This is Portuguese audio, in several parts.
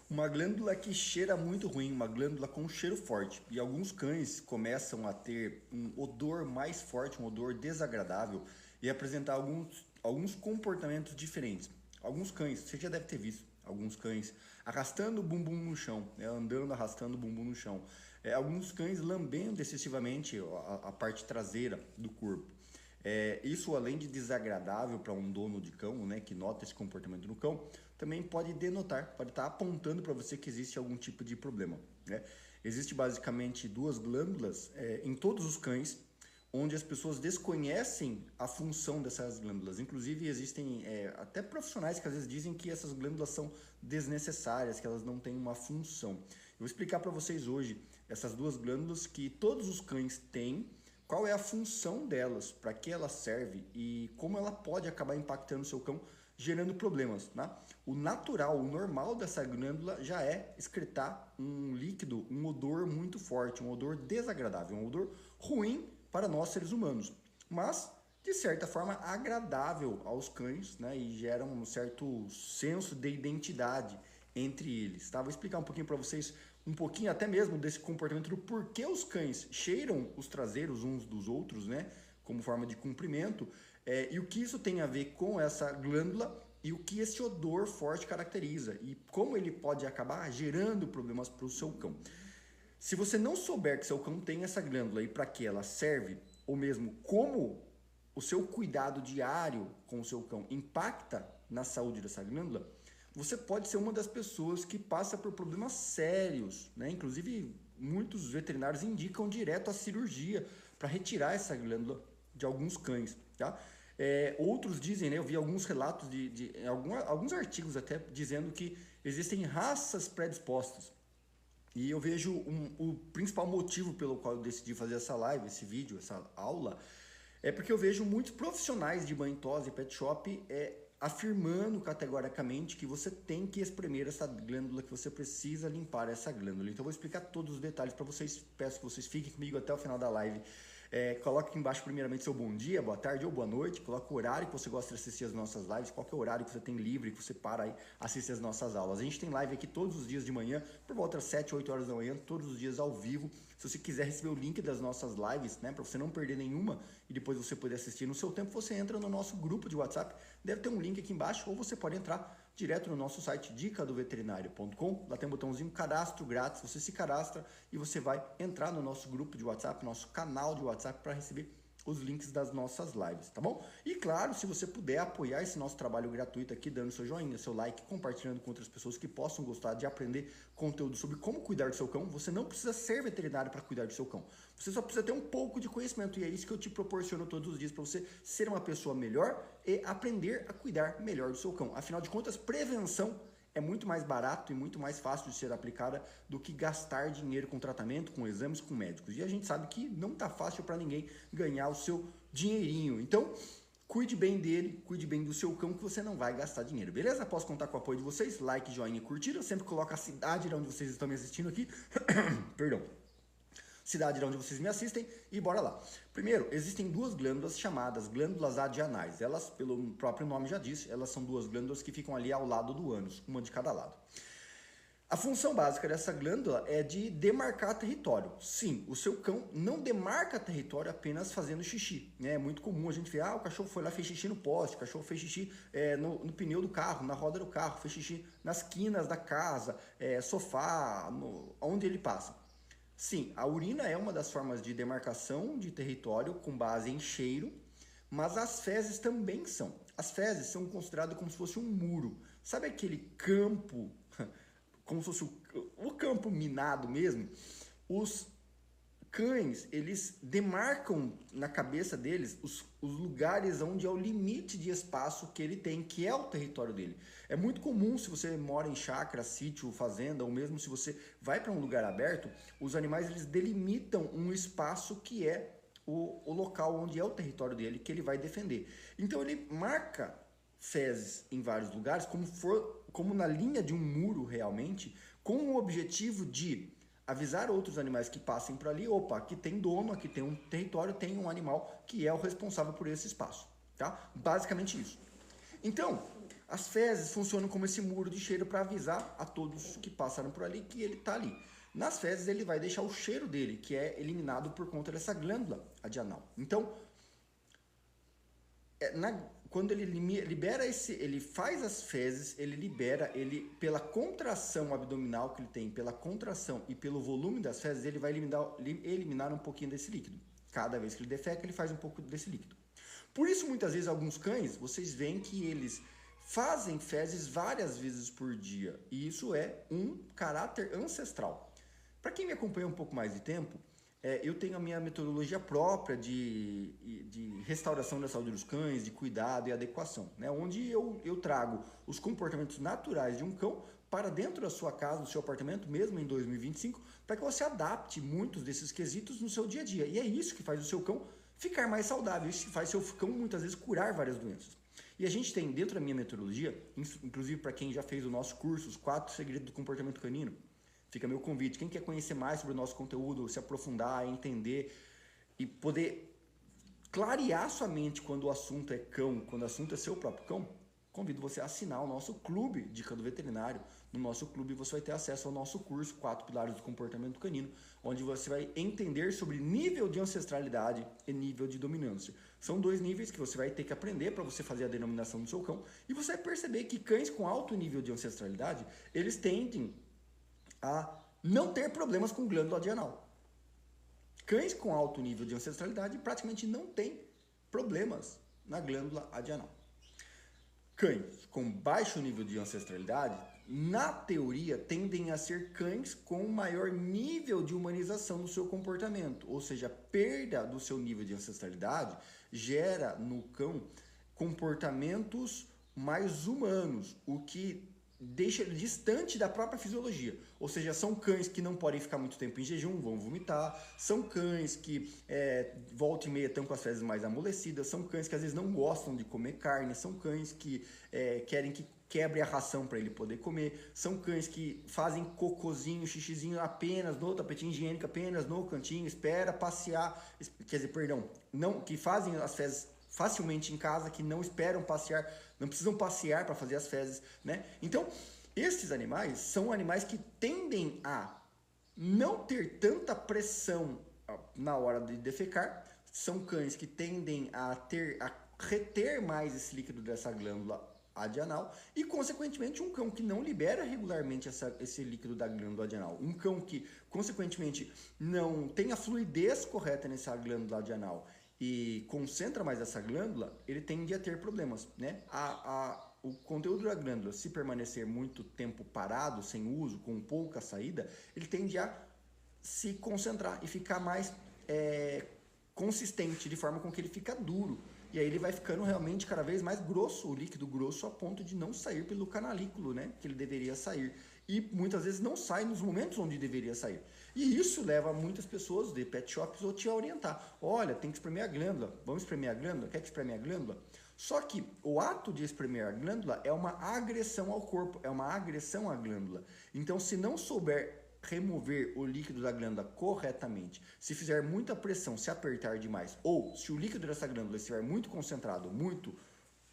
Uma glândula que cheira muito ruim, uma glândula com cheiro forte. E alguns cães começam a ter um odor mais forte, um odor desagradável e apresentar alguns comportamentos diferentes. Alguns cães, você já deve ter visto, alguns cães arrastando o bumbum no chão, né, andando arrastando o bumbum no chão. Alguns cães lambendo excessivamente a parte traseira do corpo. Isso, além de desagradável para um dono de cão, né, que nota esse comportamento no cão, também pode denotar, pode estar apontando para você que existe algum tipo de problema. Né? Existe basicamente duas glândulas em todos os cães, onde as pessoas desconhecem a função dessas glândulas. Inclusive, existem até profissionais que às vezes dizem que essas glândulas são desnecessárias, que elas não têm uma função. Eu vou explicar para vocês hoje essas duas glândulas que todos os cães têm, qual é a função delas, para que ela serve e como ela pode acabar impactando o seu cão, gerando problemas. Tá? O natural, o normal dessa glândula já é excretar um líquido, um odor muito forte, um odor desagradável, um odor ruim para nós seres humanos, mas de certa forma agradável aos cães, né? E gera um certo senso de identidade entre eles. Tá? Vou explicar um pouquinho para vocês, um pouquinho até mesmo desse comportamento do porquê os cães cheiram os traseiros uns dos outros, né? Como forma de cumprimento, e o que isso tem a ver com essa glândula e o que esse odor forte caracteriza e como ele pode acabar gerando problemas para o seu cão. Se você não souber que seu cão tem essa glândula e para que ela serve, ou mesmo como o seu cuidado diário com o seu cão impacta na saúde dessa glândula, você pode ser uma das pessoas que passa por problemas sérios, né? Inclusive, muitos veterinários indicam direto a cirurgia para retirar essa glândula de alguns cães, tá? Outros dizem, né? Eu vi alguns relatos alguns artigos até dizendo que existem raças predispostas. E eu vejo o principal motivo pelo qual eu decidi fazer essa live, esse vídeo, essa aula, é porque eu vejo muitos profissionais de banho tosa e pet shop afirmando categoricamente que você tem que espremer essa glândula, que você precisa limpar essa glândula. Então eu vou explicar todos os detalhes para vocês, peço que vocês fiquem comigo até o final da live. Coloque aqui embaixo primeiramente seu bom dia, boa tarde ou boa noite, coloque o horário que você gosta de assistir as nossas lives, qual que é o horário que você tem livre, que você para aí assistir as nossas aulas. A gente tem live aqui todos os dias de manhã, por volta das 7, 8 horas da manhã, todos os dias ao vivo. Se você quiser receber o link das nossas lives, né, para você não perder nenhuma e depois você poder assistir no seu tempo, você entra no nosso grupo de WhatsApp, deve ter um link aqui embaixo, ou você pode entrar direto no nosso site dicadoveterinário.com, lá tem um botãozinho cadastro grátis, você se cadastra e você vai entrar no nosso grupo de WhatsApp, nosso canal de WhatsApp para receber os links das nossas lives, tá bom? E claro, se você puder apoiar esse nosso trabalho gratuito aqui, dando seu joinha, seu like, compartilhando com outras pessoas que possam gostar de aprender conteúdo sobre como cuidar do seu cão, você não precisa ser veterinário para cuidar do seu cão. Você só precisa ter um pouco de conhecimento e é isso que eu te proporciono todos os dias para você ser uma pessoa melhor e aprender a cuidar melhor do seu cão. Afinal de contas, prevenção é muito mais barato e muito mais fácil de ser aplicada do que gastar dinheiro com tratamento, com exames, com médicos. E a gente sabe que não tá fácil para ninguém ganhar o seu dinheirinho. Então, cuide bem dele, cuide bem do seu cão que você não vai gastar dinheiro, beleza? Posso contar com o apoio de vocês? Like, joinha e curtida. Eu sempre coloco a cidade de onde vocês estão me assistindo aqui. Perdão. Cidade de onde vocês me assistem e bora lá. Primeiro, existem duas glândulas chamadas glândulas adianais. Elas, pelo próprio nome já disse, elas são duas glândulas que ficam ali ao lado do ânus, uma de cada lado. A função básica dessa glândula é de demarcar território. Sim, o seu cão não demarca território apenas fazendo xixi. Né? É muito comum a gente ver, o cachorro foi lá, fez xixi no poste, o cachorro fez xixi no pneu do carro, na roda do carro, fez xixi nas quinas da casa, sofá, onde ele passa. Sim, a urina é uma das formas de demarcação de território com base em cheiro, mas as fezes também são. As fezes são consideradas como se fosse um muro. Sabe aquele campo, como se fosse o campo minado mesmo? Os cães, eles demarcam na cabeça deles os lugares onde é o limite de espaço que ele tem, que é o território dele. É muito comum, se você mora em chácara, sítio, fazenda, ou mesmo se você vai para um lugar aberto, os animais eles delimitam um espaço que é o local onde é o território dele, que ele vai defender. Então ele marca fezes em vários lugares, como na linha de um muro realmente, com o objetivo de avisar outros animais que passem por ali, opa, aqui tem dono, aqui tem um território, tem um animal que é o responsável por esse espaço, tá? Basicamente isso. Então, As fezes funcionam como esse muro de cheiro para avisar a todos que passaram por ali que ele está ali. Nas fezes ele vai deixar o cheiro dele, que é eliminado por conta dessa glândula adrenal. Então, quando ele libera ele faz as fezes, ele libera, pela contração abdominal que ele tem, pela contração e pelo volume das fezes, ele vai eliminar um pouquinho desse líquido. Cada vez que ele defeca, ele faz um pouco desse líquido. Por isso, muitas vezes, alguns cães, vocês veem que eles fazem fezes várias vezes por dia. E isso é um caráter ancestral. Para quem me acompanha um pouco mais de tempo, eu tenho a minha metodologia própria de restauração da saúde dos cães, de cuidado e adequação, né? Onde eu trago os comportamentos naturais de um cão para dentro da sua casa, do seu apartamento, mesmo em 2025, para que você adapte muitos desses quesitos no seu dia a dia. E é isso que faz o seu cão ficar mais saudável, isso que faz o seu cão muitas vezes curar várias doenças. E a gente tem dentro da minha metodologia, inclusive para quem já fez o nosso curso, os 4 segredos do comportamento canino, fica meu convite. Quem quer conhecer mais sobre o nosso conteúdo, se aprofundar, entender e poder clarear sua mente quando o assunto é cão, quando o assunto é seu próprio cão, convido você a assinar o nosso clube de Cão Veterinário. No nosso clube você vai ter acesso ao nosso curso 4 Pilares do Comportamento Canino, onde você vai entender sobre nível de ancestralidade e nível de dominância. São 2 níveis que você vai ter que aprender para você fazer a denominação do seu cão, e você vai perceber que cães com alto nível de ancestralidade, eles tendem a não ter problemas com glândula adrenal. Cães com alto nível de ancestralidade praticamente não têm problemas na glândula adrenal. Cães com baixo nível de ancestralidade, na teoria, tendem a ser cães com maior nível de humanização do seu comportamento, ou seja, a perda do seu nível de ancestralidade gera no cão comportamentos mais humanos, o que deixa ele distante da própria fisiologia. Ou seja, são cães que não podem ficar muito tempo em jejum, vão vomitar, são cães que volta e meia estão com as fezes mais amolecidas, são cães que às vezes não gostam de comer carne, são cães que querem que quebre a ração para ele poder comer, são cães que fazem cocôzinho, xixizinho apenas no tapetinho higiênico, apenas no cantinho, espera passear, que fazem as fezes facilmente em casa, que não esperam passear, não precisam passear para fazer as fezes, né? Então, esses animais são animais que tendem a não ter tanta pressão na hora de defecar, são cães que tendem a reter mais esse líquido dessa glândula adrenal e, consequentemente, um cão que não libera regularmente esse líquido da glândula adrenal, um cão que, consequentemente, não tem a fluidez correta nessa glândula adrenal e concentra mais essa glândula, ele tende a ter problemas, né? O conteúdo da glândula, se permanecer muito tempo parado, sem uso, com pouca saída, ele tende a se concentrar e ficar mais consistente, de forma com que ele fica duro. E aí ele vai ficando realmente cada vez mais grosso, o líquido grosso, a ponto de não sair pelo canalículo, né? Que ele deveria sair. E muitas vezes não sai nos momentos onde deveria sair. E isso leva muitas pessoas de pet shops a te orientar. Olha, tem que espremer a glândula. Vamos espremer a glândula? Quer que espremer a glândula? Só que o ato de espremer a glândula é uma agressão ao corpo, é uma agressão à glândula. Então, se não souber remover o líquido da glândula corretamente, se fizer muita pressão, se apertar demais, ou se o líquido dessa glândula estiver muito concentrado, muito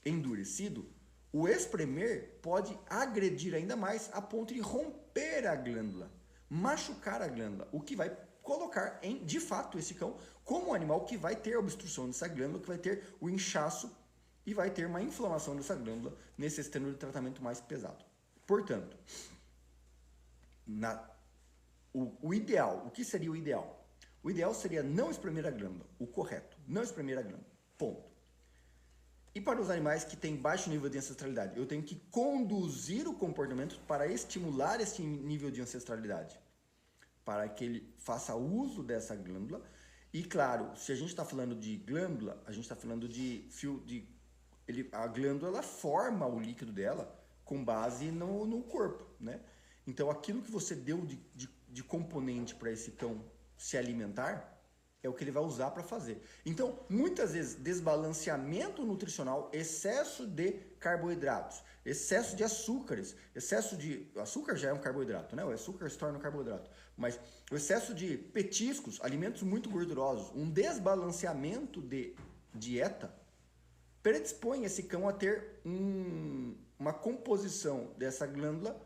endurecido, o espremer pode agredir ainda mais a ponto de romper a glândula, machucar a glândula, o que vai colocar de fato esse cão como um animal que vai ter a obstrução dessa glândula, que vai ter o inchaço e vai ter uma inflamação dessa glândula, necessitando de tratamento mais pesado. Portanto, o ideal, o que seria o ideal? O ideal seria não espremer a glândula, o correto, não espremer a glândula, ponto. E para os animais que têm baixo nível de ancestralidade, eu tenho que conduzir o comportamento para estimular esse nível de ancestralidade, para que ele faça uso dessa glândula. E claro, se a gente está falando de glândula, a gente está falando a glândula ela forma o líquido dela com base no corpo, né? Então aquilo que você deu de componente para esse cão se alimentar é o que ele vai usar para fazer. Então, muitas vezes, desbalanceamento nutricional, excesso de carboidratos, excesso de açúcares, açúcar já é um carboidrato, né? O açúcar se torna um carboidrato. Mas o excesso de petiscos, alimentos muito gordurosos, um desbalanceamento de dieta, predispõe esse cão a ter uma composição dessa glândula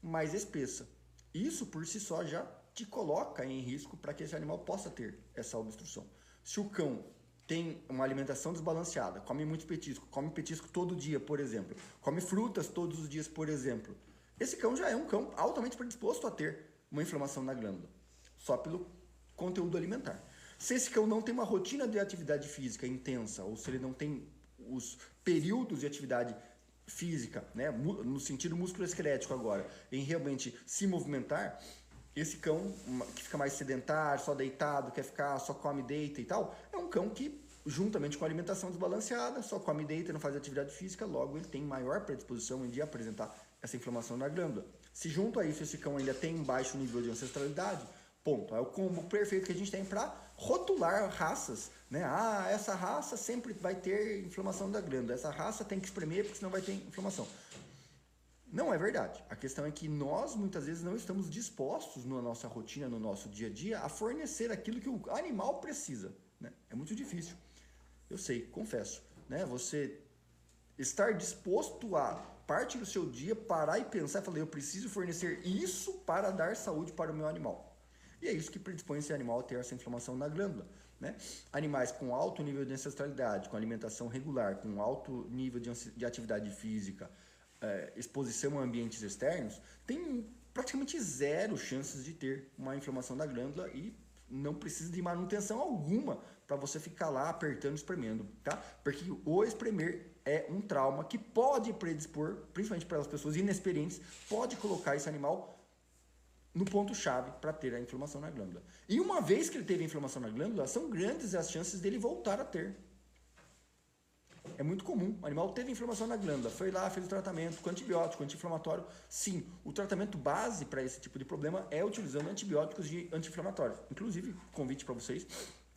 mais espessa. Isso por si só já te coloca em risco para que esse animal possa ter essa obstrução. Se o cão tem uma alimentação desbalanceada, come muito petisco, come petisco todo dia, por exemplo, come frutas todos os dias, por exemplo, esse cão já é um cão altamente predisposto a ter uma inflamação na glândula, só pelo conteúdo alimentar. Se esse cão não tem uma rotina de atividade física intensa, ou se ele não tem os períodos de atividade física, né, no sentido musculoesquelético agora, em realmente se movimentar, esse cão que fica mais sedentário, só deitado, quer ficar, só come, deita e tal, é um cão que, juntamente com a alimentação desbalanceada, só come, deita e não faz atividade física, logo ele tem maior predisposição de apresentar essa inflamação na glândula. Se junto a isso esse cão ainda tem baixo nível de ancestralidade, ponto, é o combo perfeito que a gente tem para rotular raças, né? Ah, essa raça sempre vai ter inflamação da glândula, essa raça tem que espremer porque senão vai ter inflamação. Não é verdade. A questão é que nós, muitas vezes, não estamos dispostos na nossa rotina, no nosso dia a dia, a fornecer aquilo que o animal precisa, né? É muito difícil. Eu sei, confesso, né? Você estar disposto a, parte do seu dia, parar e pensar e falar, eu preciso fornecer isso para dar saúde para o meu animal. E é isso que predispõe esse animal a ter essa inflamação na glândula, né? Animais com alto nível de ancestralidade, com alimentação regular, com alto nível de atividade física, exposição a ambientes externos, tem praticamente zero chances de ter uma inflamação da glândula e não precisa de manutenção alguma para você ficar lá apertando, espremendo, tá? Porque o espremer é um trauma que pode predispor, principalmente para as pessoas inexperientes, pode colocar esse animal no ponto-chave para ter a inflamação na glândula. E uma vez que ele teve a inflamação na glândula, são grandes as chances dele voltar a ter. É muito comum. O animal teve inflamação na glândula, foi lá, fez o tratamento com antibiótico, anti-inflamatório. Sim, o tratamento base para esse tipo de problema é utilizando antibióticos anti-inflamatórios. Inclusive, convite para vocês.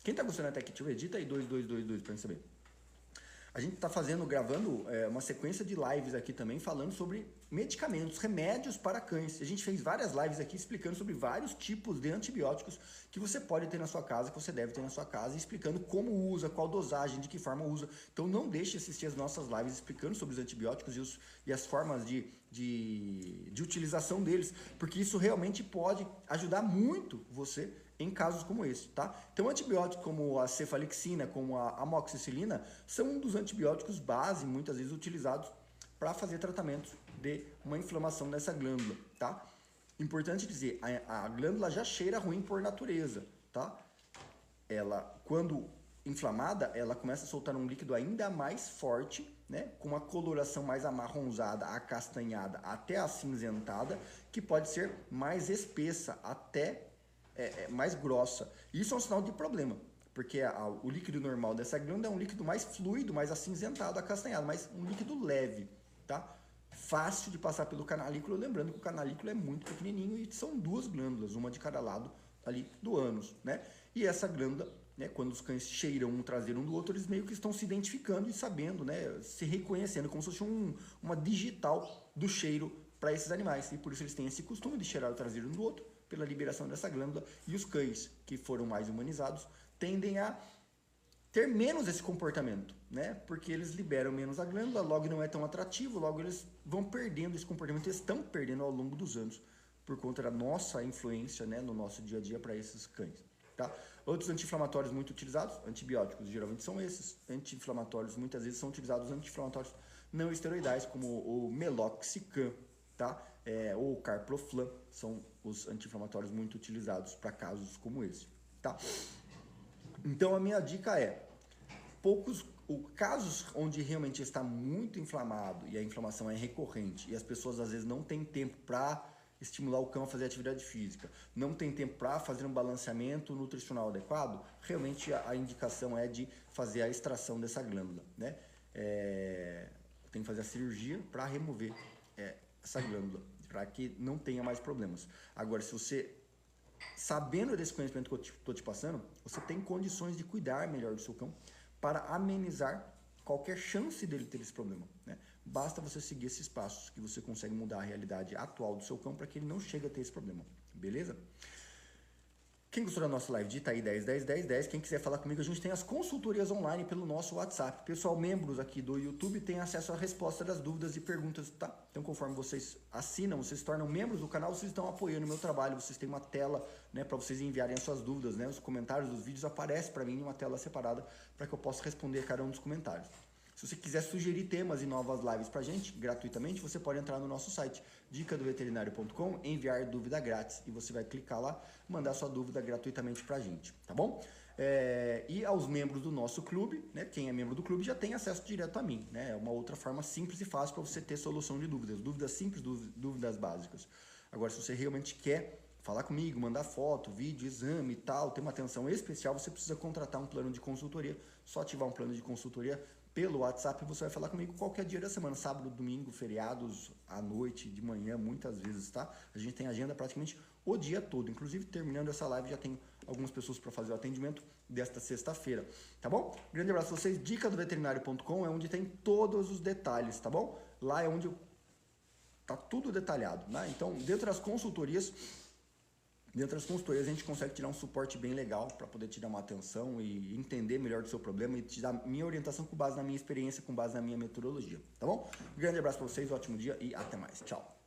Quem está gostando até aqui, deixa eu ver, edita aí 2222 para gente saber. A gente está gravando uma sequência de lives aqui também falando sobre medicamentos, remédios para cães. A gente fez várias lives aqui explicando sobre vários tipos de antibióticos que você pode ter na sua casa, que você deve ter na sua casa, explicando como usa, qual dosagem, de que forma usa. Então não deixe de assistir as nossas lives explicando sobre os antibióticos e as formas de utilização deles, porque isso realmente pode ajudar muito você em casos como esse, tá? Então, antibióticos como a cefalexina, como a amoxicilina, são um dos antibióticos base, muitas vezes utilizados para fazer tratamentos de uma inflamação dessa glândula, tá? Importante dizer, a glândula já cheira ruim por natureza, tá? Ela, quando inflamada, ela começa a soltar um líquido ainda mais forte, né? Com uma coloração mais amarronzada, acastanhada, até acinzentada, que pode ser mais espessa, até mais grossa. Isso é um sinal de problema, porque o líquido normal dessa glândula é um líquido mais fluido, mais acinzentado, acastanhado, mas um líquido leve, tá? Fácil de passar pelo canalículo, lembrando que o canalículo é muito pequenininho e são duas glândulas, uma de cada lado ali do ânus, né? E essa glândula, né, quando os cães cheiram um traseiro um do outro, eles meio que estão se identificando e sabendo, né, se reconhecendo, como se fosse uma digital do cheiro para esses animais. E por isso eles têm esse costume de cheirar o traseiro um do outro, pela liberação dessa glândula, e os cães que foram mais humanizados tendem a ter menos esse comportamento, né? Porque eles liberam menos a glândula, logo não é tão atrativo, logo eles vão perdendo esse comportamento, eles estão perdendo ao longo dos anos, por conta da nossa influência, né, no nosso dia a dia para esses cães, tá? Outros anti-inflamatórios muito utilizados, antibióticos geralmente são esses, anti-inflamatórios muitas vezes são utilizados anti-inflamatórios não esteroidais, como o meloxicam, tá? Ou o carproflan, são os anti-inflamatórios muito utilizados para casos como esse, tá? Então a minha dica é, casos onde realmente está muito inflamado e a inflamação é recorrente e as pessoas às vezes não têm tempo para estimular o cão a fazer atividade física, não tem tempo para fazer um balanceamento nutricional adequado, realmente a indicação é de fazer a extração dessa glândula, né? Tem que fazer a cirurgia para remover essa glândula, para que não tenha mais problemas. Agora, se você, sabendo desse conhecimento que eu estou te passando, você tem condições de cuidar melhor do seu cão para amenizar qualquer chance dele ter esse problema, né? Basta você seguir esses passos que você consegue mudar a realidade atual do seu cão para que ele não chegue a ter esse problema, beleza? Quem gostou da nossa live, digita aí 10, 10, 10, 10. Quem quiser falar comigo, a gente tem as consultorias online pelo nosso WhatsApp. Pessoal, membros aqui do YouTube têm acesso à resposta das dúvidas e perguntas, tá? Então, conforme vocês assinam, vocês se tornam membros do canal, vocês estão apoiando o meu trabalho. Vocês têm uma tela, né, para vocês enviarem as suas dúvidas, né? Os comentários dos vídeos aparecem para mim em uma tela separada para que eu possa responder cada um dos comentários. Se você quiser sugerir temas e novas lives pra gente, gratuitamente, você pode entrar no nosso site, dicadoveterinário.com, enviar dúvida grátis, e você vai clicar lá, mandar sua dúvida gratuitamente pra gente, tá bom? E aos membros do nosso clube, né? Quem é membro do clube já tem acesso direto a mim, né? É uma outra forma simples e fácil para você ter solução de dúvidas, dúvidas simples, dúvidas básicas. Agora, se você realmente quer falar comigo, mandar foto, vídeo, exame e tal, ter uma atenção especial, você precisa contratar um plano de consultoria, só ativar um plano de consultoria pelo WhatsApp, você vai falar comigo qualquer dia da semana, sábado, domingo, feriados, à noite, de manhã, muitas vezes, tá? A gente tem agenda praticamente o dia todo, inclusive terminando essa live já tem algumas pessoas para fazer o atendimento desta sexta-feira, tá bom? Grande abraço a vocês, dicadoveterinário.com é onde tem todos os detalhes, tá bom? Lá é onde tá tudo detalhado, né? Então, dentro das consultorias a gente consegue tirar um suporte bem legal para poder te dar uma atenção e entender melhor do seu problema e te dar minha orientação com base na minha experiência, com base na minha metodologia, tá bom? Um grande abraço para vocês, um ótimo dia e até mais. Tchau!